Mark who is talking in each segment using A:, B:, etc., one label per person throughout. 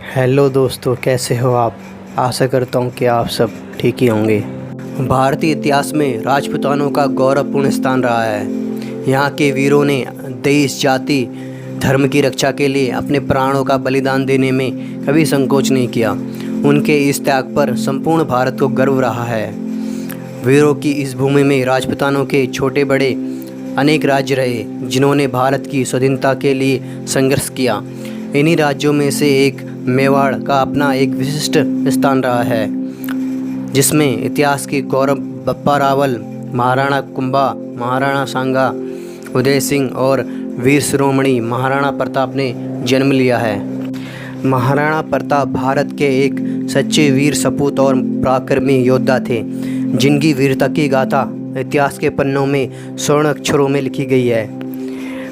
A: Hello दोस्तों, कैसे हो आप। आशा करता हूँ कि आप सब ठीक ही होंगे। भारतीय इतिहास में राजपूतानों का गौरवपूर्ण स्थान रहा है। यहाँ के वीरों ने देश, जाति, धर्म की रक्षा के लिए अपने प्राणों का बलिदान देने में कभी संकोच नहीं किया। उनके इस त्याग पर संपूर्ण भारत को गर्व रहा है। वीरों की इस भूमि में राजपूतानों के छोटे बड़े अनेक राज्य रहे, जिन्होंने भारत की स्वाधीनता के लिए संघर्ष किया। इन्हीं राज्यों में से एक मेवाड़ का अपना एक विशिष्ट स्थान रहा है, जिसमें इतिहास के गौरव बप्पा रावल, महाराणा कुंभा, महाराणा सांगा, उदय सिंह और वीर शिरोमणि महाराणा प्रताप ने जन्म लिया है। महाराणा प्रताप भारत के एक सच्चे वीर सपूत और पराक्रमी योद्धा थे, जिनकी वीरता की गाथा इतिहास के पन्नों में स्वर्ण अक्षरों में लिखी गई है।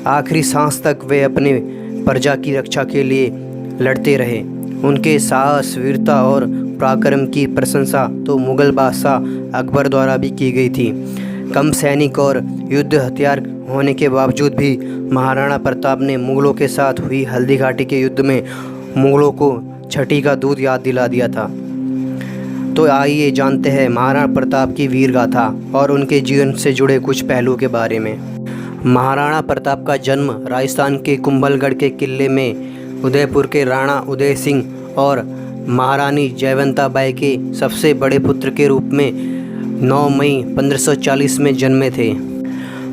A: आखिरी सांस तक वे अपने प्रजा की रक्षा के लिए लड़ते रहे। उनके साहस, वीरता और पराक्रम की प्रशंसा तो मुग़ल बादशाह अकबर द्वारा भी की गई थी। कम सैनिक और युद्ध हथियार होने के बावजूद भी महाराणा प्रताप ने मुग़लों के साथ हुई हल्दी घाटी के युद्ध में मुग़लों को छठी का दूध याद दिला दिया था। तो आइए जानते हैं महाराणा प्रताप की वीर गाथा और उनके जीवन से जुड़े कुछ पहलू के बारे में। महाराणा प्रताप का जन्म राजस्थान के कुंभलगढ़ के किले में उदयपुर के राणा उदय सिंह और महारानी जयवंता बाई के सबसे बड़े पुत्र के रूप में 9 मई 1540 में जन्मे थे।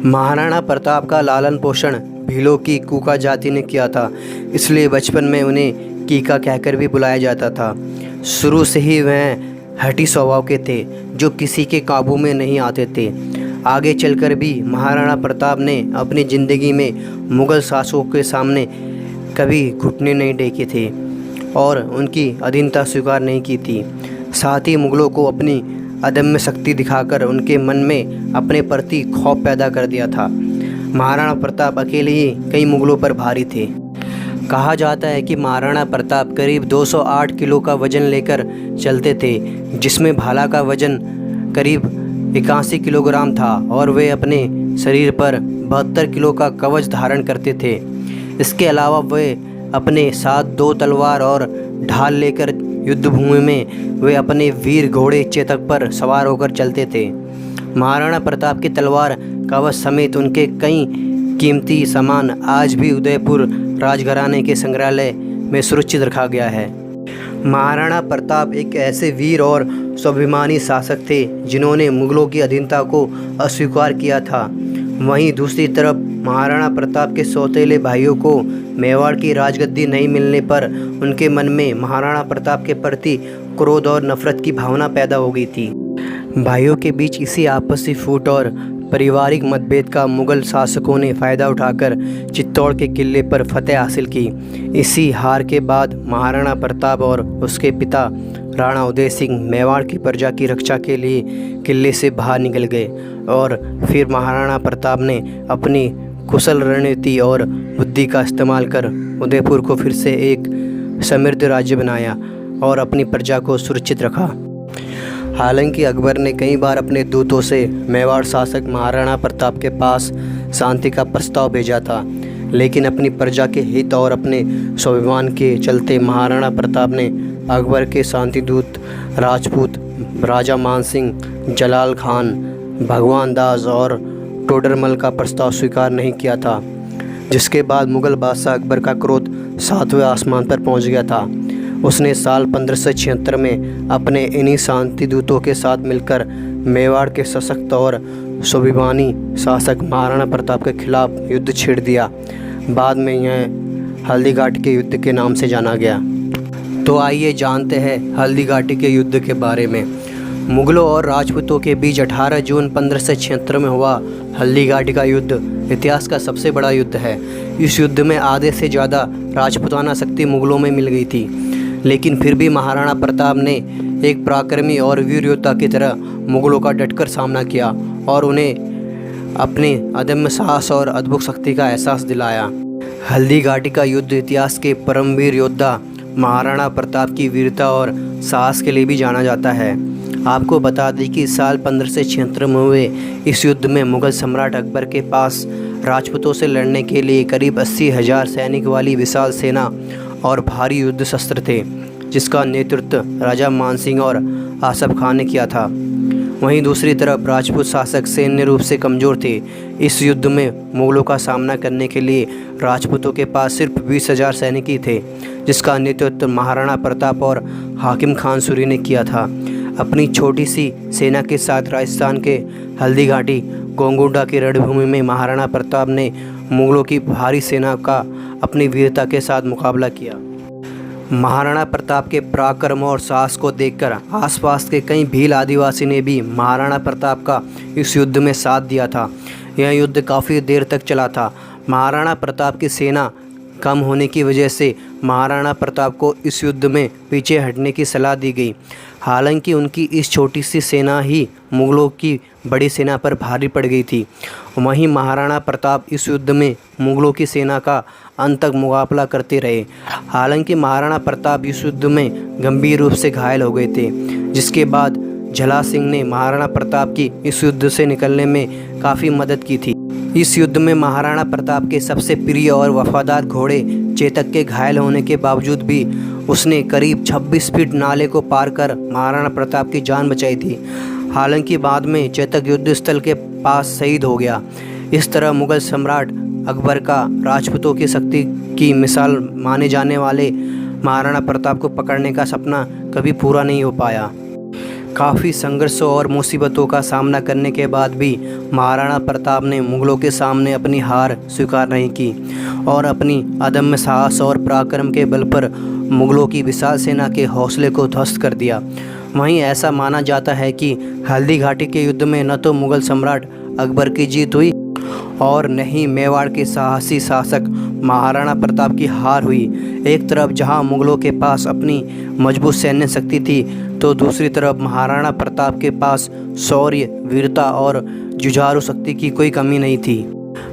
A: महाराणा प्रताप का लालन पोषण भीलों की कूका जाति ने किया था, इसलिए बचपन में उन्हें कीका कहकर भी बुलाया जाता था। शुरू से ही वह हठी स्वभाव के थे, जो किसी के काबू में नहीं आते थे। आगे चलकर भी महाराणा प्रताप ने अपनी ज़िंदगी में मुग़ल शासकों के सामने कभी घुटने नहीं टेके थे और उनकी अधीनता स्वीकार नहीं की थी। साथ ही मुग़लों को अपनी अदम्य शक्ति दिखाकर उनके मन में अपने प्रति खौफ पैदा कर दिया था। महाराणा प्रताप अकेले ही कई मुग़लों पर भारी थे। कहा जाता है कि महाराणा प्रताप करीब 208 किलो का वज़न लेकर चलते थे, जिसमें भाला का वज़न करीब 81 किलोग्राम था और वे अपने शरीर पर 72 किलो का कवच धारण करते थे। इसके अलावा वे अपने साथ 2 तलवार और ढाल लेकर युद्धभूमि में वे अपने वीर घोड़े चेतक पर सवार होकर चलते थे। महाराणा प्रताप की तलवार, कवच समेत उनके कई कीमती सामान आज भी उदयपुर राजघराने के संग्रहालय में सुरक्षित रखा गया है। महाराणा प्रताप एक ऐसे वीर और स्वाभिमानी शासक थे, जिन्होंने मुग़लों की अधीनता को अस्वीकार किया था। वहीं दूसरी तरफ महाराणा प्रताप के सौतेले भाइयों को मेवाड़ की राजगद्दी नहीं मिलने पर उनके मन में महाराणा प्रताप के प्रति क्रोध और नफरत की भावना पैदा हो गई थी। भाइयों के बीच इसी आपसी फूट और पारिवारिक मतभेद का मुग़ल शासकों ने फ़ायदा उठाकर चित्तौड़ के किले पर फतेह हासिल की। इसी हार के बाद महाराणा प्रताप और उसके पिता राणा उदय सिंह मेवाड़ की प्रजा की रक्षा के लिए किले से बाहर निकल गए और फिर महाराणा प्रताप ने अपनी कुशल रणनीति और बुद्धि का इस्तेमाल कर उदयपुर को फिर से एक समृद्ध राज्य बनाया और अपनी प्रजा को सुरक्षित रखा। हालांकि अकबर ने कई बार अपने दूतों से मेवाड़ शासक महाराणा प्रताप के पास शांति का प्रस्ताव भेजा था, लेकिन अपनी प्रजा के हित और अपने स्वाभिमान के चलते महाराणा प्रताप ने अकबर के शांति दूत राजपूत राजा मान सिंह, जलाल खान, भगवान दास और टोडरमल का प्रस्ताव स्वीकार नहीं किया था, जिसके बाद मुग़ल बादशाह अकबर का क्रोध 7वें आसमान पर पहुंच गया था। उसने साल 1576 में अपने इन्हीं शांति दूतों के साथ मिलकर मेवाड़ के सशक्त और स्वाभिमानी शासक महाराणा प्रताप के खिलाफ युद्ध छेड़ दिया। बाद में यह हल्दी घाटी के युद्ध के नाम से जाना गया। तो आइए जानते हैं हल्दी घाटी के युद्ध के बारे में। मुग़लों और राजपूतों के बीच 18 जून 1576 में हुआ हल्दी घाटी का युद्ध इतिहास का सबसे बड़ा युद्ध है। इस युद्ध में आधे से ज़्यादा राजपूताना शक्ति मुग़लों में मिल गई थी, लेकिन फिर भी महाराणा प्रताप ने एक पराक्रमी और वीर योद्धा की तरह मुग़लों का डटकर सामना किया और उन्हें अपने अदम्य साहस और अद्भुत शक्ति का एहसास दिलाया। हल्दी घाटी का युद्ध इतिहास के परमवीर योद्धा महाराणा प्रताप की वीरता और साहस के लिए भी जाना जाता है। आपको बता दें कि साल 1576 में हुए इस युद्ध में मुग़ल सम्राट अकबर के पास राजपूतों से लड़ने के लिए करीब 80,000 सैनिक वाली विशाल सेना और भारी युद्ध शस्त्र थे, जिसका नेतृत्व राजा मानसिंह और आसफ खान ने किया था। वहीं दूसरी तरफ राजपूत शासक सैन्य रूप से कमज़ोर थे। इस युद्ध में मुग़लों का सामना करने के लिए राजपूतों के पास सिर्फ 20,000 सैनिक ही थे, जिसका नेतृत्व महाराणा प्रताप और हाकिम खान सूरी ने किया था। अपनी छोटी सी सेना के साथ राजस्थान के हल्दी घाटी गोंगुंडा की रणभूमि में महाराणा प्रताप ने मुग़लों की भारी सेना का अपनी वीरता के साथ मुकाबला किया। महाराणा प्रताप के पराक्रम और साहस को देखकर आसपास के कई भील आदिवासी ने भी महाराणा प्रताप का इस युद्ध में साथ दिया था। यह युद्ध काफ़ी देर तक चला था। महाराणा प्रताप की सेना कम होने की वजह से महाराणा प्रताप को इस युद्ध में पीछे हटने की सलाह दी गई। हालांकि उनकी इस छोटी सी सेना ही मुग़लों की बड़ी सेना पर भारी पड़ गई थी। वहीं महाराणा प्रताप इस युद्ध में मुग़लों की सेना का अंत तक मुकाबला करते रहे। हालांकि महाराणा प्रताप इस युद्ध में गंभीर रूप से घायल हो गए थे, जिसके बाद झला सिंह ने महाराणा प्रताप की इस युद्ध से निकलने में काफ़ी मदद की थी। इस युद्ध में महाराणा प्रताप के सबसे प्रिय और वफादार घोड़े चेतक के घायल होने के बावजूद भी उसने करीब 26 फीट नाले को पार कर महाराणा प्रताप की जान बचाई थी। हालांकि बाद में चेतक युद्ध स्थल के पास शहीद हो गया। इस तरह मुग़ल सम्राट अकबर का राजपूतों की शक्ति की मिसाल माने जाने वाले महाराणा प्रताप को पकड़ने का सपना कभी पूरा नहीं हो पाया। काफ़ी संघर्षों और मुसीबतों का सामना करने के बाद भी महाराणा प्रताप ने मुग़लों के सामने अपनी हार स्वीकार नहीं की और अपनी अदम्य साहस और पराक्रम के बल पर मुग़लों की विशाल सेना के हौसले को ध्वस्त कर दिया। वहीं ऐसा माना जाता है कि हल्दी घाटी के युद्ध में न तो मुग़ल सम्राट अकबर की जीत हुई और न ही मेवाड़ के साहसी शासक महाराणा प्रताप की हार हुई। एक तरफ जहां मुग़लों के पास अपनी मजबूत सैन्य शक्ति थी, तो दूसरी तरफ महाराणा प्रताप के पास शौर्य, वीरता और जुझारू शक्ति की कोई कमी नहीं थी।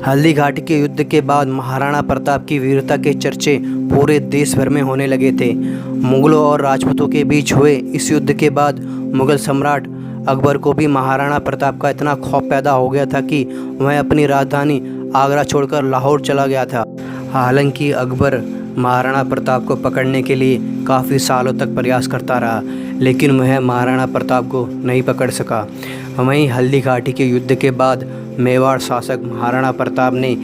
A: हल्दी घाटी के युद्ध के बाद महाराणा प्रताप की वीरता के चर्चे पूरे देश भर में होने लगे थे। मुग़लों और राजपूतों के बीच हुए इस युद्ध के बाद मुग़ल सम्राट अकबर को भी महाराणा प्रताप का इतना खौफ पैदा हो गया था कि वह अपनी राजधानी आगरा छोड़कर लाहौर चला गया था। हालांकि अकबर महाराणा प्रताप को पकड़ने के लिए काफ़ी सालों तक प्रयास करता रहा, लेकिन वह महाराणा प्रताप को नहीं पकड़ सका। वहीं हल्दी घाटी के युद्ध के बाद मेवाड़ शासक महाराणा प्रताप ने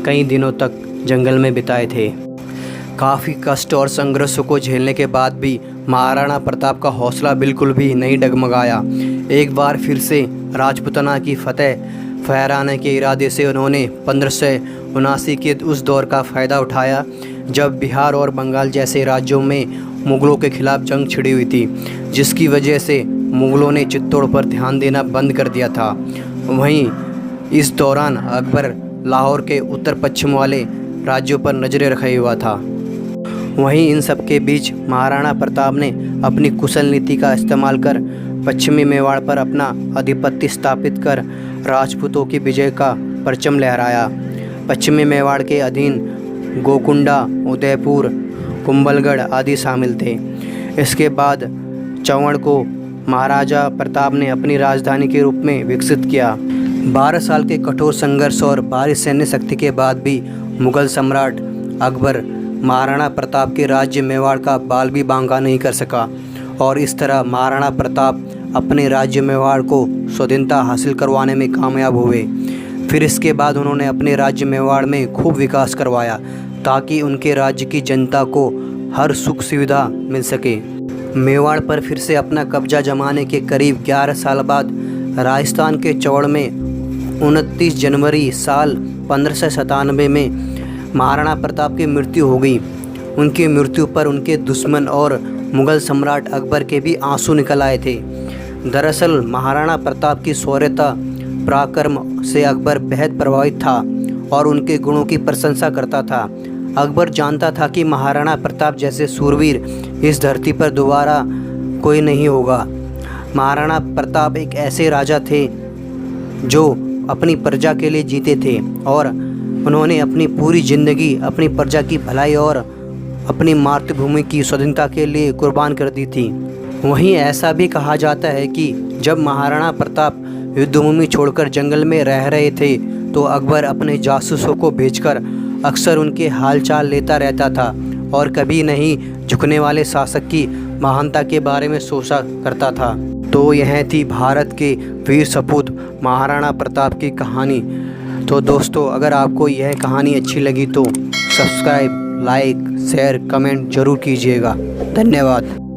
A: कई दिनों तक जंगल में बिताए थे। काफ़ी कष्ट और संघर्षों को झेलने के बाद भी महाराणा प्रताप का हौसला बिल्कुल भी नहीं डगमगाया। एक बार फिर से राजपूताना की फतेह फहराने के इरादे से उन्होंने 1579 के उस दौर का फ़ायदा उठाया जब बिहार और बंगाल जैसे राज्यों में मुग़लों के खिलाफ जंग छिड़ी हुई थी, जिसकी वजह से मुग़लों ने चित्तौड़ पर ध्यान देना बंद कर दिया था। वहीं इस दौरान अकबर लाहौर के उत्तर पश्चिम वाले राज्यों पर नज़रें रखे हुआ था। वहीं इन सब के बीच महाराणा प्रताप ने अपनी कुशल नीति का इस्तेमाल कर पश्चिमी मेवाड़ पर अपना आधिपत्य स्थापित कर राजपूतों की विजय का परचम लहराया। पश्चिमी मेवाड़ के अधीन गोकुंडा, उदयपुर, कुंभलगढ़ आदि शामिल थे। इसके बाद चौड़ को महाराजा प्रताप ने अपनी राजधानी के रूप में विकसित किया। 12 साल के कठोर संघर्ष और भारी सैन्य शक्ति के बाद भी मुग़ल सम्राट अकबर महाराणा प्रताप के राज्य मेवाड़ का बाल भी बांका नहीं कर सका और इस तरह महाराणा प्रताप अपने राज्य मेवाड़ को स्वाधीनता हासिल करवाने में कामयाब हुए। फिर इसके बाद उन्होंने अपने राज्य मेवाड़ में खूब विकास करवाया ताकि उनके राज्य की जनता को हर सुख सुविधा मिल सके। मेवाड़ पर फिर से अपना कब्जा जमाने के करीब 11 साल बाद राजस्थान के चौड़ में 29 जनवरी साल 1597 में महाराणा प्रताप की मृत्यु हो गई। उनकी मृत्यु पर उनके दुश्मन और मुग़ल सम्राट अकबर के भी आंसू निकल आए थे। दरअसल महाराणा प्रताप की शौर्यता पराक्रम से अकबर बेहद प्रभावित था और उनके गुणों की प्रशंसा करता था। अकबर जानता था कि महाराणा प्रताप जैसे सूरवीर इस धरती पर दोबारा कोई नहीं होगा। महाराणा प्रताप एक ऐसे राजा थे जो अपनी प्रजा के लिए जीते थे और उन्होंने अपनी पूरी ज़िंदगी अपनी प्रजा की भलाई और अपनी मातृभूमि की स्वाधीनता के लिए कुर्बान कर दी थी। वहीं ऐसा भी कहा जाता है कि जब महाराणा प्रताप युद्धभूमि छोड़कर जंगल में रह रहे थे तो अकबर अपने जासूसों को भेजकर अक्सर उनके हालचाल लेता रहता था और कभी नहीं झुकने वाले शासक की महानता के बारे में सोचा करता था। तो यह थी भारत के वीर सपूत महाराणा प्रताप की कहानी। तो दोस्तों, अगर आपको यह कहानी अच्छी लगी तो सब्सक्राइब, लाइक, शेयर, कमेंट ज़रूर कीजिएगा। धन्यवाद।